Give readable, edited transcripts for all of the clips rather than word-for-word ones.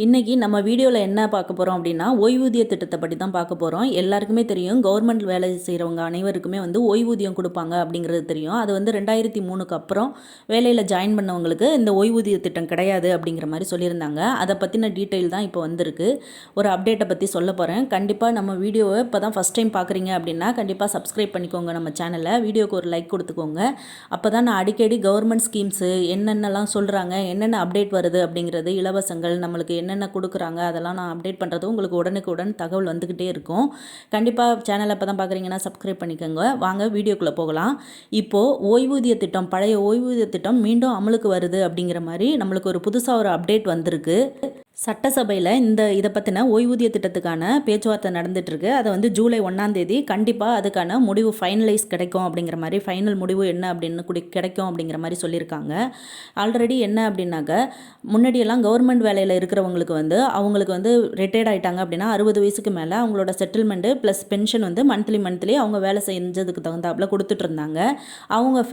இன்றைக்கி நம்ம வீடியோவில் என்ன பார்க்க போகிறோம் அப்படின்னா ஓய்வூதிய திட்டத்தை பற்றி தான் பார்க்க போகிறோம். எல்லாருக்குமே தெரியும், கவர்மெண்ட் வேலை செய்கிறவங்க அனைவருக்குமே ஓய்வூதியம் கொடுப்பாங்க அப்படிங்கிறது தெரியும். அது 2003க்கு அப்புறம் வேலையில் ஜாயின் பண்ணவங்களுக்கு இந்த ஓய்வூதிய திட்டம் கிடையாது அப்படிங்கிற மாதிரி சொல்லியிருந்தாங்க. அதை பற்றின டீட்டெயில் தான் இப்போ வந்திருக்கு. ஒரு அப்டேட்டை பற்றி சொல்ல போகிறேன். கண்டிப்பாக நம்ம வீடியோவை இப்போ தான் ஃபஸ்ட் டைம் பார்க்குறீங்க அப்படின்னா கண்டிப்பாக சப்ஸ்கிரைப் பண்ணிக்கோங்க நம்ம சேனலை. வீடியோக்கு ஒரு லைக் கொடுத்துக்கோங்க. அப்போ தான் நான் அடிக்கடி கவர்மெண்ட் ஸ்கீம்ஸு என்னென்னலாம் சொல்கிறாங்க, என்னென்ன அப்டேட் வருது அப்படிங்கிறது, இலவசங்கள் நம்மளுக்கு என்னென்ன கொடுக்குறாங்க அதெல்லாம் நான் அப்டேட் பண்ணுறது உங்களுக்கு உடனுக்குடன் தகவல் வந்துக்கிட்டே இருக்கும். கண்டிப்பாக சேனலை இப்போ தான் பார்க்குறீங்கன்னா சப்ஸ்கிரைப் பண்ணிக்கோங்க. வாங்க வீடியோக்குள்ளே போகலாம். இப்போது ஓய்வூதிய திட்டம், பழைய ஓய்வூதிய திட்டம் மீண்டும் அமலுக்கு வருது அப்படிங்கிற மாதிரி நம்மளுக்கு ஒரு புதுசாக ஒரு அப்டேட் வந்திருக்கு. சட்டசபையில் இதை பற்றின ஓய்வூதிய திட்டத்துக்கான பேச்சுவார்த்தை நடந்துகிட்ருக்கு. அதை ஜூலை 1 கண்டிப்பாக அதுக்கான முடிவு ஃபைனலைஸ் கிடைக்கும் அப்படிங்கிற மாதிரி, ஃபைனல் முடிவு என்ன அப்படின்னு கிடைக்கும் அப்படிங்கிற மாதிரி சொல்லியிருக்காங்க. ஆல்ரெடி என்ன அப்படின்னாக்க, முன்னாடியெல்லாம் கவர்மெண்ட் வேலையில் இருக்கிறவங்களுக்கு அவங்களுக்கு ரிட்டையர்ட் ஆகிட்டாங்க அப்படின்னா 60 வயசுக்கு மேலே அவங்களோட செட்டில்மெண்ட்டு ப்ளஸ் பென்ஷன் மந்த்லி அவங்க வேலை செஞ்சதுக்கு தகுந்தாப்பில் கொடுத்துட்டு இருந்தாங்க.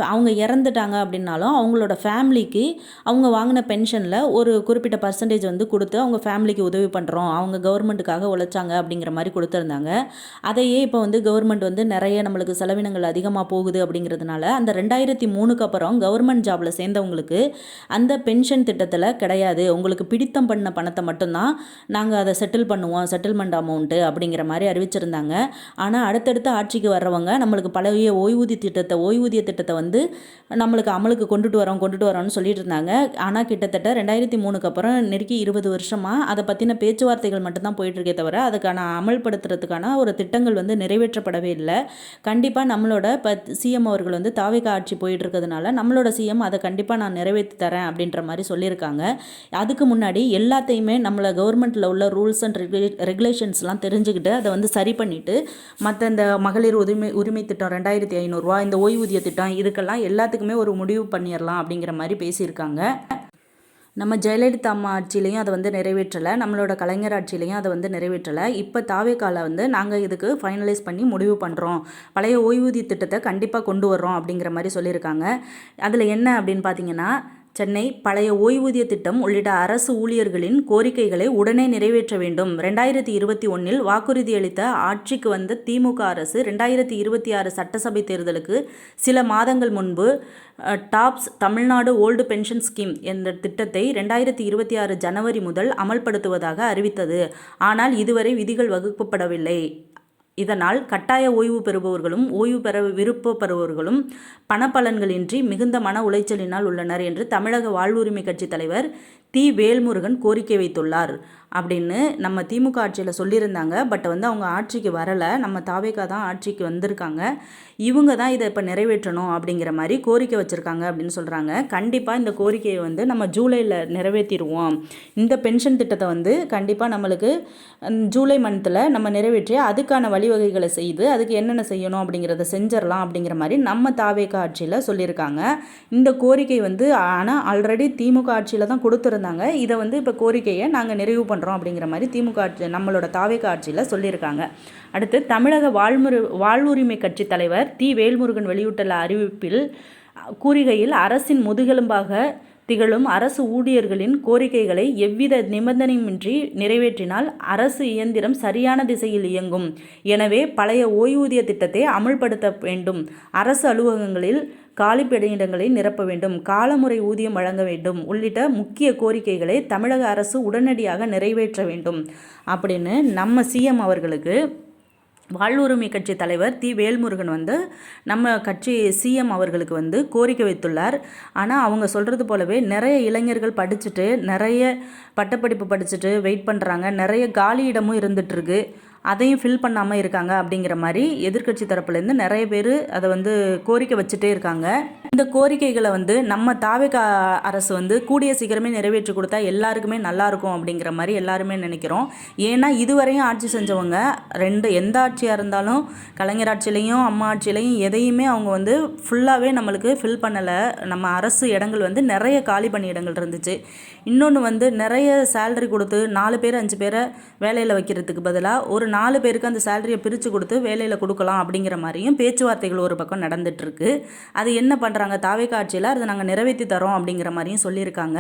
அவங்க இறந்துட்டாங்க அப்படின்னாலும் அவங்களோட ஃபேமிலிக்கு அவங்க வாங்கின பென்ஷனில் ஒரு குறிப்பிட்ட பர்சன்டேஜ் கொடுத்து அவங்க ஃபேமிலிக்கு உதவி பண்ணுறோம், அவங்க கவர்மெண்ட்டுக்காக உழைச்சாங்க அப்படிங்கிற மாதிரி கொடுத்துருந்தாங்க. அதையே இப்போ கவர்மெண்ட் நிறைய நம்மளுக்கு செலவினங்கள் அதிகமாக போகுது அப்படிங்கிறதுனால அந்த 2003க்கு அப்புறம் கவர்மெண்ட் ஜாபில் சேர்ந்தவங்களுக்கு அந்த பென்ஷன் திட்டத்தில் கிடையாது, உங்களுக்கு பிடித்தம் பண்ண பணத்தை மட்டும்தான் நாங்கள் அதை செட்டில் பண்ணுவோம், செட்டில்மெண்ட் அமௌண்ட்டு அப்படிங்கிற மாதிரி அறிவிச்சிருந்தாங்க. ஆனால் அடுத்தடுத்த ஆட்சிக்கு வர்றவங்க நம்மளுக்கு பழைய ஓய்வூதிய திட்டத்தை நம்மளுக்கு அமலுக்கு கொண்டுட்டு வரோம்னு சொல்லிட்டு இருந்தாங்க. ஆனால் கிட்டத்தட்ட 2003க்கு அப்புறம் நெருக்கி 20 வருஷமாக அதை பற்றின பேச்சுவார்த்தைகள் மட்டும்தான் போயிட்டுருக்கே தவிர அதுக்கான அமல்படுத்துறதுக்கான ஒரு திட்டங்கள் நிறைவேற்றப்படவே இல்லை. கண்டிப்பாக நம்மளோட இப்போ சிஎம் அவர்கள் தாவேகா ஆட்சி போயிட்டு இருக்கிறதுனால நம்மளோட சிஎம் அதை கண்டிப்பாக நான் நிறைவேற்றி தரேன் அப்படின்ற மாதிரி சொல்லியிருக்காங்க. அதுக்கு முன்னாடி எல்லாத்தையுமே நம்மளை கவர்மெண்ட்டில் உள்ள ரூல்ஸ் அண்ட் ரெகுலேஷன்ஸ்லாம் தெரிஞ்சுக்கிட்டு அதை சரி பண்ணிவிட்டு மற்ற இந்த மகளிர் உரிமை திட்டம் 2500 ரூபா, இந்த ஓய்வூதிய திட்டம், இதுக்கெல்லாம் எல்லாத்துக்குமே ஒரு முடிவு பண்ணிடலாம் அப்படிங்கிற மாதிரி பேசியிருக்காங்க. நம்ம ஜெயலலிதா அம்மா ஆட்சியிலையும் அதை நிறைவேற்றலை, நம்மளோட கலைஞர் ஆட்சியிலையும் அதை நிறைவேற்றலை. இப்போ தாவேகால நாங்கள் இதுக்கு ஃபைனலைஸ் பண்ணி முடிவு பண்ணுறோம், பழைய ஓய்வூதிய திட்டத்தை கண்டிப்பாக கொண்டு வர்றோம் அப்படிங்கிற மாதிரி சொல்லியிருக்காங்க. அதில் என்ன அப்படின்னு பார்த்தீங்கன்னா, சென்னை பழைய ஓய்வூதிய திட்டம் உள்ளிட்ட அரசு ஊழியர்களின் கோரிக்கைகளை உடனே நிறைவேற்ற வேண்டும். 2021 வாக்குறுதியளித்த ஆட்சிக்கு வந்த திமுக அரசு 2026 சட்டசபை தேர்தலுக்கு சில மாதங்கள் முன்பு tops Tamil Nadu old pension scheme என்ற திட்டத்தை 2026 ஜனவரி முதல் அமல்படுத்துவதாக அறிவித்தது. ஆனால் இதுவரை விதிகள் வகுக்கப்படவில்லை. இதனால் கட்டாய ஓய்வு பெறுபவர்களும் ஓய்வு பெற விருப்பப்படுபவர்களும் பணப்பலன்களின்றி மிகுந்த மன உளைச்சலினால் உள்ளனர் என்று தமிழக வாழ்வுரிமை கட்சி தலைவர் தி. வேல்முருகன் கோரிக்கை வைத்துள்ளார் அப்படின்னு நம்ம திமுக ஆட்சியில் சொல்லியிருந்தாங்க. பட் அவங்க ஆட்சிக்கு வரலை, நம்ம தாவேகா தான் ஆட்சிக்கு வந்திருக்காங்க. இவங்க தான் இதை இப்போ நிறைவேற்றணும் அப்படிங்கிற மாதிரி கோரிக்கை வச்சுருக்காங்க அப்படின்னு சொல்கிறாங்க. கண்டிப்பாக இந்த கோரிக்கையை நம்ம ஜூலையில் நிறைவேற்றிடுவோம். இந்த பென்ஷன் திட்டத்தை கண்டிப்பாக நம்மளுக்கு ஜூலை மந்தில் நம்ம நிறைவேற்றி அதுக்கான வழிவகைகளை செய்து அதுக்கு என்னென்ன செய்யணும் அப்படிங்கிறத செஞ்சிடலாம் அப்படிங்கிற மாதிரி நம்ம தாவேகா ஆட்சியில் சொல்லியிருக்காங்க. இந்த கோரிக்கை ஆனால் ஆல்ரெடி திமுக ஆட்சியில் தான் கொடுத்துருந்தாங்க. இதை இப்போ கோரிக்கையை நாங்கள் நிறைவு பண்ணுறோம் அப்படிங்கிற மாதிரி திமுக ஆட்சி நம்மளோட தாவேகா ஆட்சியில் சொல்லியிருக்காங்க. அடுத்து தமிழக வாழ்வுரிமை கட்சி தலைவர் தி. வேல்முருகன் வெளியிட்டுள்ள அறிவிப்பில் கூறுகையில், அரசின் முதுகெலும்பாக திகழும் அரசு ஊழியர்களின் கோரிக்கைகளை எவ்வித நிபந்தனையுமின்றி நிறைவேற்றினால் அரசு இயந்திரம் சரியான திசையில் இயங்கும். எனவே பழைய ஓய்வூதிய திட்டத்தை அமல்படுத்த வேண்டும். அரசு அலுவலகங்களில் காலி பணியிடங்களை நிரப்ப வேண்டும், காலமுறை ஊதியம் வழங்க வேண்டும் உள்ளிட்ட முக்கிய கோரிக்கைகளை தமிழக அரசு உடனடியாக நிறைவேற்ற வேண்டும் அப்படின்னு நம்ம சிஎம் அவர்களுக்கு வாழ்வுரிமை கட்சி தலைவர் தி. வேல்முருகன் நம்ம கட்சி சிஎம் அவர்களுக்கு கோரிக்கை வைத்துள்ளார். ஆனால் அவங்க சொல்கிறது போலவே நிறைய இளைஞர்கள் படிச்சுட்டு, நிறைய பட்டப்படிப்பு படிச்சுட்டு வெயிட் பண்ணுறாங்க, நிறைய காலியிடமும் இருந்துகிட்ருக்கு, அதையும் ஃபில் பண்ணாமல் இருக்காங்க அப்படிங்கிற மாதிரி எதிர்க்கட்சி தரப்புலேருந்து நிறைய பேர் அதை கோரிக்கை வச்சுட்டே இருக்காங்க. இந்த கோரிக்கைகளை நம்ம தாவேகா அரசு கூடிய சீக்கிரமே நிறைவேற்றி கொடுத்தா எல்லாருக்குமே நல்லாயிருக்கும் அப்படிங்கிற மாதிரி எல்லாருமே நினைக்கிறோம். ஏன்னா இதுவரையும் ஆட்சி செஞ்சவங்க எந்த ஆட்சியாக இருந்தாலும் கலைஞர் ஆட்சியிலையும் அம்மா ஆட்சியிலையும் எதையுமே அவங்க ஃபுல்லாகவே நம்மளுக்கு ஃபில் பண்ணலை. நம்ம அரசு இடங்கள் நிறைய காலி பணியிடங்கள் இருந்துச்சு. இன்னொன்று நிறைய சேலரி கொடுத்து 4 பேர் 5 பேரை வேலையில் வைக்கிறதுக்கு பதிலாக ஒரு 4 பேருக்கு அந்த சேலரியை பிரித்து கொடுத்து வேலையில் கொடுக்கலாம் அப்படிங்கிற மாதிரியும் பேச்சுவார்த்தைகள் ஒரு பக்கம் நடந்துகிட்ருக்கு. அது என்ன பண்ணுறாங்க தாவேகா ஆட்சியில், அதை நாங்கள் நிறைவேற்றி தரோம் அப்படிங்கிற மாதிரியும் சொல்லியிருக்காங்க.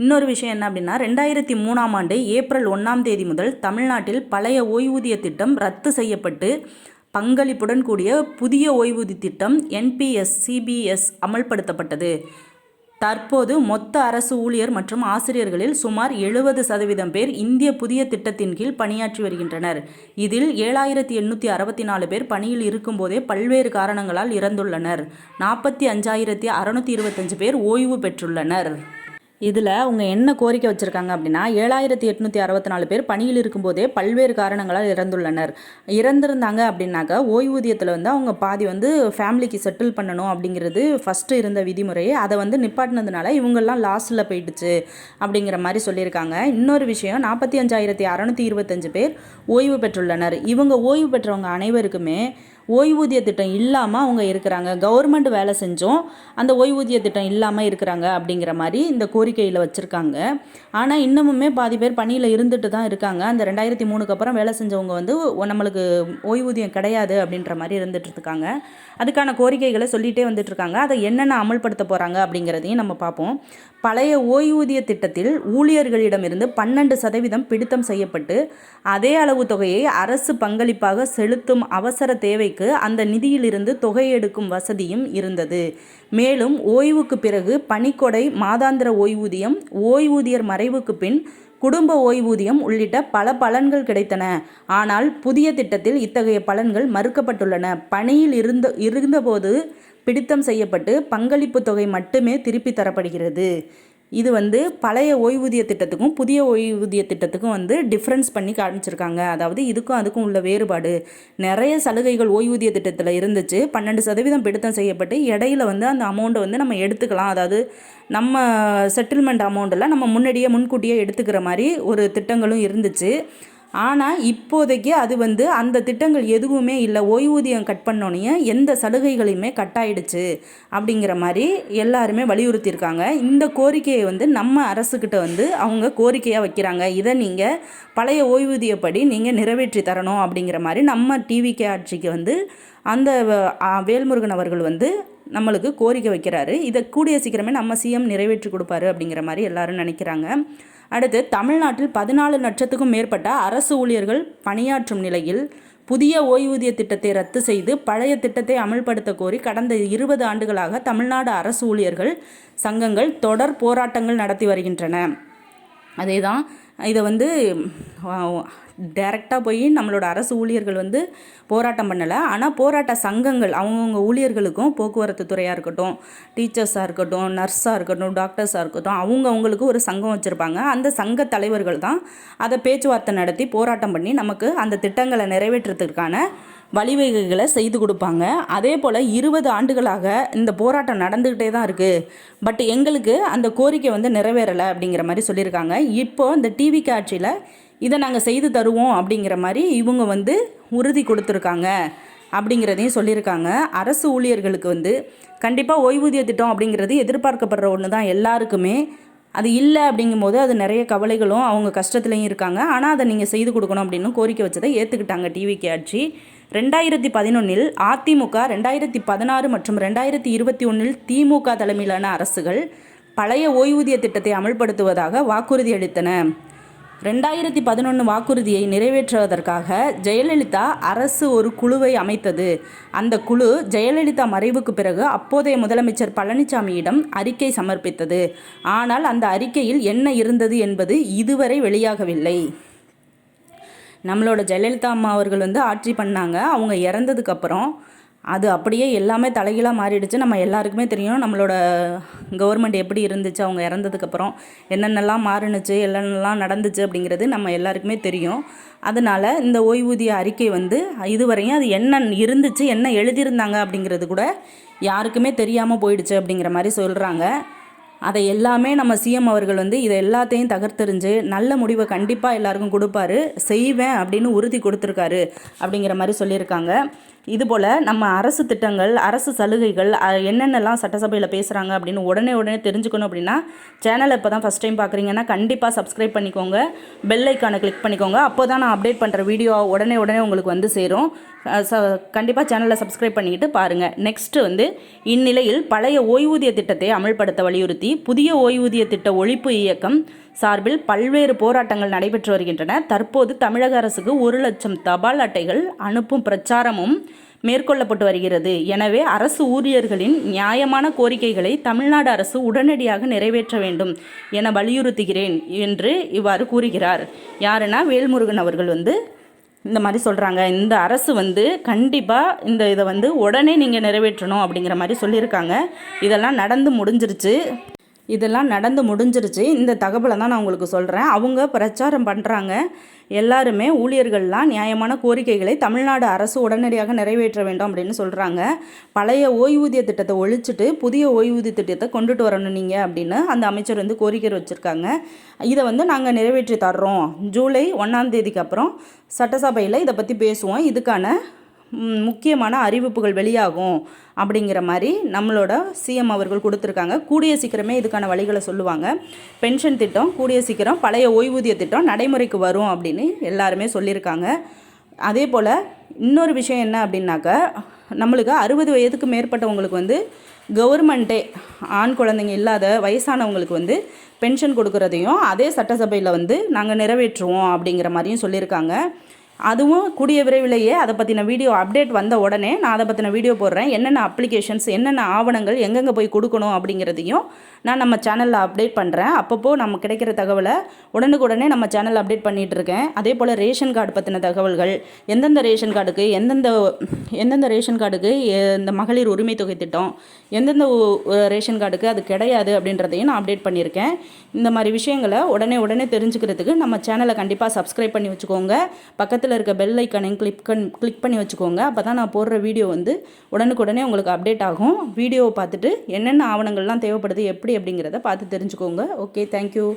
இன்னொரு விஷயம் என்ன அப்படின்னா, 2003ஆம் ஆண்டு ஏப்ரல் 1ஆம் தேதி முதல் தமிழ்நாட்டில் பழைய ஓய்வூதிய திட்டம் ரத்து செய்யப்பட்டு பங்களிப்புடன் கூடிய புதிய ஓய்வூதிய திட்டம் என்பிஎஸ் சிபிஎஸ் அமல்படுத்தப்பட்டது. தற்போது மொத்த அரசு ஊழியர் மற்றும் ஆசிரியர்களில் சுமார் 70% பேர் இந்திய புதிய திட்டத்தின் கீழ் பணியாற்றி வருகின்றனர். இதில் 7864 பேர் பணியில் இருக்கும்போதே பல்வேறு காரணங்களால் இறந்துள்ளனர். 45,625 பேர் ஓய்வு பெற்றுள்ளனர். இதில் அவங்க என்ன கோரிக்கை வச்சுருக்காங்க அப்படின்னா, 7,864 பேர் பணியில் இருக்கும்போதே பல்வேறு காரணங்களால் இறந்திருந்தாங்க அப்படின்னாக்கா ஓய்வூதியத்தில் அவங்க பாதி ஃபேமிலிக்கு செட்டில் பண்ணணும் அப்படிங்கிறது ஃபஸ்ட்டு இருந்த விதிமுறையை அதை நிப்பாட்டினதுனால இவங்கெல்லாம் லாஸ்ட்டில் போயிடுச்சு அப்படிங்கிற மாதிரி சொல்லியிருக்காங்க. இன்னொரு விஷயம், 45,625 பேர் ஓய்வு பெற்றுள்ளனர். இவங்க ஓய்வு பெற்றவங்க அனைவருக்குமே ஓய்வூதிய திட்டம் இல்லாமல் அவங்க இருக்கிறாங்க. கவர்மெண்ட் வேலை செஞ்சோம் அந்த ஓய்வூதிய திட்டம் இல்லாமல் இருக்கிறாங்க அப்படிங்கிற மாதிரி இந்த கோரிக்கையில் வச்சுருக்காங்க. ஆனால் இன்னமுமே பாதி பேர் பணியில் இருந்துட்டு தான் இருக்காங்க. அந்த 2003க்கு அப்புறம் வேலை செஞ்சவங்க நம்மளுக்கு ஓய்வூதியம் கிடையாது அப்படின்ற மாதிரி இருந்துகிட்ருக்காங்க. அதுக்கான கோரிக்கைகளை சொல்லிகிட்டே வந்துட்டுருக்காங்க. அதை என்னென்ன அமல்படுத்த போகிறாங்க அப்படிங்கிறதையும் நம்ம பார்ப்போம். பழைய ஓய்வூதிய திட்டத்தில் ஊழியர்களிடமிருந்து 12% பிடித்தம் செய்யப்பட்டு அதே அளவு தொகையை அரசு பங்களிப்பாக செலுத்தும் அவசர தேவைக்கு அந்த நிதியிலிருந்து தொகை எடுக்கும் வசதியும் இருந்தது. மேலும் ஓய்வுக்கு பிறகு பணிக்கொடை, மாதாந்திர ஓய்வூதியம், ஓய்வூதியர் மறைவுக்கு பின் குடும்ப ஓய்வூதியம் உள்ளிட்ட பல பலன்கள் கிடைத்தன. ஆனால் புதிய திட்டத்தில் இத்தகைய பலன்கள் மறுக்கப்பட்டுள்ளன. பணியில் இருந்தபோது பிடித்தம் செய்யப்பட்டு பங்களிப்பு தொகை மட்டுமே திருப்பி தரப்படுகிறது. இது பழைய ஓய்வூதிய திட்டத்துக்கும் புதிய ஓய்வூதிய திட்டத்துக்கும் டிஃப்ரென்ஸ் பண்ணி காமிச்சிருக்காங்க. அதாவது இதுக்கும் அதுக்கும் உள்ள வேறுபாடு. நிறைய சலுகைகள் ஓய்வூதிய திட்டத்தில் இருந்துச்சு. 12% பிடித்தம் செய்யப்பட்டு இடையில அந்த அமௌண்ட்டை நம்ம எடுத்துக்கலாம். அதாவது நம்ம செட்டில்மெண்ட் அமௌண்ட்டில் நம்ம முன்கூட்டியே எடுத்துக்கிற மாதிரி ஒரு திட்டங்களும் இருந்துச்சு. ஆனால் இப்போதைக்கு அது அந்த திட்டங்கள் எதுவுமே இல்லை. ஓய்வூதியம் கட் பண்ணோன்னே எந்த சலுகைகளையுமே கட் ஆயிடுச்சு அப்படிங்கிற மாதிரி எல்லாருமே வலியுறுத்தியிருக்காங்க. இந்த கோரிக்கையை நம்ம அரசுக்கிட்ட அவங்க கோரிக்கையாக வைக்கிறாங்க. இதை நீங்கள் பழைய ஓய்வூதியப்படி நீங்கள் நிறைவேற்றி தரணும் அப்படிங்கிற மாதிரி நம்ம டிவிகே ஆட்சிக்கு அந்த வேல்முருகன் அவர்கள் நம்மளுக்கு கோரிக்கை வைக்கிறாரு. இதை கூடிய சீக்கிரமே நம்ம சிஎம் நிறைவேற்றி கொடுப்பாரு அப்படிங்கிற மாதிரி எல்லாரும் நினைக்கிறாங்க. அடுத்து, தமிழ்நாட்டில் 14 லட்சத்துக்கும் மேற்பட்ட அரசு ஊழியர்கள் பணியாற்றும் நிலையில் புதிய ஓய்வூதிய திட்டத்தை ரத்து செய்து பழைய திட்டத்தை அமல்படுத்த கோரி கடந்த 20 ஆண்டுகளாக தமிழ்நாடு அரசு ஊழியர்கள் சங்கங்கள் தொடர் போராட்டங்கள் நடத்தி வருகின்றன. அதே தான் இதை டைரெக்டாக போய் நம்மளோட அரசு ஊழியர்கள் போராட்டம் பண்ணலை. ஆனால் போராட்ட சங்கங்கள் அவங்கவுங்க ஊழியர்களுக்கும் போக்குவரத்து துறையாக இருக்கட்டும், டீச்சர்ஸாக இருக்கட்டும், நர்ஸாக இருக்கட்டும், டாக்டர்ஸாக இருக்கட்டும், அவங்கவுங்களுக்கு ஒரு சங்கம் வச்சுருப்பாங்க. அந்த சங்க தலைவர்கள் தான் அதை பேச்சுவார்த்தை நடத்தி போராட்டம் பண்ணி நமக்கு அந்த திட்டங்களை நிறைவேற்றுறதுக்கான வழிவகைகளை செய்து கொடுப்பாங்க. அதே போல் 20 ஆண்டுகளாக இந்த போராட்டம் நடந்துக்கிட்டே தான் இருக்குது. பட் எங்களுக்கு அந்த கோரிக்கை நிறைவேறலை அப்படிங்கிற மாதிரி சொல்லியிருக்காங்க. இப்போது இந்த டிவிகே ஆட்சியில் இதை நாங்கள் செய்து தருவோம் அப்படிங்கிற மாதிரி இவங்க உறுதி கொடுத்துருக்காங்க அப்படிங்கிறதையும் சொல்லியிருக்காங்க. அரசு ஊழியர்களுக்கு கண்டிப்பாக ஓய்வூதிய திட்டம் அப்படிங்கிறது எதிர்பார்க்கப்படுற ஒன்று தான் எல்லாருக்குமே. அது இல்லை அப்படிங்கும்போது அது நிறைய கவலைகளும் அவங்க கஷ்டத்துலையும் இருக்காங்க. ஆனால் அதை நீங்கள் செய்து கொடுக்கணும் அப்படின்னு கோரிக்கை வச்சதை ஏற்றுக்கிட்டாங்க டிவிகே ஆட்சி. 2011 அதிமுக, 2016 மற்றும் 2021 திமுக தலைமையிலான அரசுகள் பழைய ஓய்வூதிய திட்டத்தை அமல்படுத்துவதாக வாக்குறுதி அளித்தன. 2011 வாக்குறுதியை நிறைவேற்றுவதற்காக ஜெயலலிதா அரசு ஒரு குழுவை அமைத்தது. அந்த குழு ஜெயலலிதா மறைவுக்கு பிறகு அப்போதைய முதலமைச்சர் பழனிசாமியிடம் அறிக்கை சமர்ப்பித்தது. ஆனால் அந்த அறிக்கையில் என்ன இருந்தது என்பது இதுவரை வெளியாகவில்லை. நம்மளோட ஜெயலலிதா அம்மா அவர்கள் ஆட்சி பண்ணாங்க. அவங்க இறந்ததுக்கப்புறம் அது அப்படியே எல்லாமே தலைகீழாக மாறிடுச்சு. நம்ம எல்லாருக்குமே தெரியும் நம்மளோட கவர்மெண்ட் எப்படி இருந்துச்சு, அவங்க இறந்ததுக்கப்புறம் என்னென்னலாம் மாறுனுச்சு, என்னென்னலாம் நடந்துச்சு அப்படிங்கிறது நம்ம எல்லாருக்குமே தெரியும். அதனால் இந்த ஓய்வூதிய அறிக்கை இதுவரையும் அது என்ன இருந்துச்சு, என்ன எழுதியிருந்தாங்க அப்படிங்கிறது கூட யாருக்குமே தெரியாமல் போயிடுச்சு அப்படிங்கிற மாதிரி சொல்கிறாங்க. அதை எல்லாமே நம்ம சிஎம் அவர்கள் வந்து இதை எல்லாத்தையும் தகர்த்தெறிஞ்சு நல்ல முடிவை கண்டிப்பாக எல்லாருக்கும் கொடுப்பாரு, செய்வேன் அப்படின்னு உறுதி கொடுத்துருக்காரு அப்படிங்கிற மாதிரி சொல்லியிருக்காங்க. இதுபோல் நம்ம அரசு திட்டங்கள், அரசு சலுகைகள் என்னென்னலாம் சட்டசபையில் பேசுகிறாங்க அப்படின்னு உடனே தெரிஞ்சுக்கணும் அப்படின்னா சேனலை இப்போ தான் ஃபஸ்ட் டைம் பார்க்குறீங்கன்னா கண்டிப்பாக சப்ஸ்கிரைப் பண்ணிக்கோங்க, பெல் ஐக்கானை கிளிக் பண்ணிக்கோங்க. அப்போ தான் நான் அப்டேட் பண்ணுற வீடியோ உடனே உங்களுக்கு வந்து சேரும். கண்டிப்பாக சேனலை சப்ஸ்கிரைப் பண்ணிக்கிட்டு பாருங்கள். நெக்ஸ்ட்டு வந்து இந்நிலையில் பழைய ஓய்வூதிய திட்டத்தை அமல்படுத்த வலியுறுத்தி புதிய ஓய்வூதிய திட்ட ஒழிப்பு இயக்கம் சார்பில் பல்வேறு போராட்டங்கள் நடைபெற்று வருகின்றன. தற்போது தமிழக அரசுக்கு 1,00,000 தபால் அட்டைகள் அனுப்பும் பிரச்சாரமும் மேற்கொள்ளப்பட்டு வருகிறது. எனவே அரசு ஊழியர்களின் நியாயமான கோரிக்கைகளை தமிழ்நாடு அரசு உடனடியாக நிறைவேற்ற வேண்டும் என வலியுறுத்துகிறேன் என்று இவ்வாறு கூறுகிறார். யாருன்னா வேல்முருகன் அவர்கள் வந்து இந்த மாதிரி சொல்கிறாங்க. இந்த அரசு வந்து கண்டிப்பாக இதை வந்து உடனே நீங்கள் நிறைவேற்றணும் அப்படிங்கிற மாதிரி சொல்லியிருக்காங்க. இதெல்லாம் நடந்து முடிஞ்சிருச்சு. இந்த தகவலை தான் நான் உங்களுக்கு சொல்கிறேன். அவங்க பிரச்சாரம் பண்ணுறாங்க. எல்லாருமே ஊழியர்கள்லாம் நியாயமான கோரிக்கைகளை தமிழ்நாடு அரசு உடனடியாக நிறைவேற்ற வேண்டும் அப்படின்னு சொல்கிறாங்க. பழைய ஓய்வூதிய திட்டத்தை ஒழிச்சிட்டு புதிய ஓய்வூதிய திட்டத்தை கொண்டுட்டு வரணும் நீங்கள் அப்படின்னு அந்த அமைச்சர் வந்து கோரிக்கை வச்சுருக்காங்க. இதை வந்து நாங்கள் நிறைவேற்றி தர்றோம். ஜூலை 1ஆம் தேதிக்கு அப்புறம் சட்டசபையில் இதை பற்றி பேசுவோம். இதுக்கான முக்கியமான அறிவிப்புகள் வெளியாகும் அப்படிங்கிற மாதிரி நம்மளோட சிஎம் அவர்கள் கொடுத்துருக்காங்க. கூடிய சீக்கிரமே இதுக்கான வழிகளை சொல்லுவாங்க. பென்ஷன் திட்டம் கூடிய சீக்கிரம் பழைய ஓய்வூதிய திட்டம் நடைமுறைக்கு வரும் அப்படின்னு எல்லாருமே சொல்லியிருக்காங்க. அதே போல் இன்னொரு விஷயம் என்ன அப்படின்னாக்கா, நம்மளுக்கு 60 வயதுக்கு மேற்பட்டவங்களுக்கு வந்து கவர்மெண்ட்டே ஆண் குழந்தைங்க இல்லாத வயசானவங்களுக்கு வந்து பென்ஷன் கொடுக்குறதையும் அதே சட்டசபையில் வந்து நாங்கள் நிறைவேற்றுவோம் அப்படிங்கிற மாதிரியும் சொல்லியிருக்காங்க. அதுவும் கூடிய விரைவிலேயே அதை பற்றின வீடியோ அப்டேட் வந்த உடனே நான் அதை பற்றின வீடியோ போடுறேன். என்னென்ன அப்ளிகேஷன்ஸ், என்னென்ன ஆவணங்கள் எங்கெங்கே போய் கொடுக்கணும் அப்படிங்கிறதையும் நான் நம்ம சேனலில் அப்டேட் பண்ணுறேன். அப்பப்போ நம்ம கிடைக்கிற தகவலை உடனுக்குடனே நம்ம சேனலில் அப்டேட் பண்ணிகிட்ருக்கேன். அதே போல் ரேஷன் கார்டு பற்றின தகவல்கள், எந்தெந்த ரேஷன் கார்டுக்கு எந்தெந்த ரேஷன் கார்டுக்கு இந்த மகளிர் உரிமை தொகை திட்டம், எந்தெந்த ரேஷன் கார்டுக்கு அது கிடையாது அப்படின்றதையும் நான் அப்டேட் பண்ணியிருக்கேன். இந்த மாதிரி விஷயங்களை உடனே தெரிஞ்சுக்கிறதுக்கு நம்ம சேனலை கண்டிப்பாக சப்ஸ்கிரைப் பண்ணி வச்சுக்கோங்க. பக்கத்தில் இருக்க பெல் ஐக்கானையும் கிளிக் பண்ணி வச்சுக்கோங்க. அப்போ தான் நான் போடுற வீடியோ வந்து உடனுக்குடனே உங்களுக்கு அப்டேட் ஆகும். வீடியோவை பார்த்துட்டு என்னென்ன ஆவணங்கள்லாம் தேவைப்படுது அப்படிங்கிறத பார்த்து தெரிஞ்சுக்கோங்க. Okay, thank you.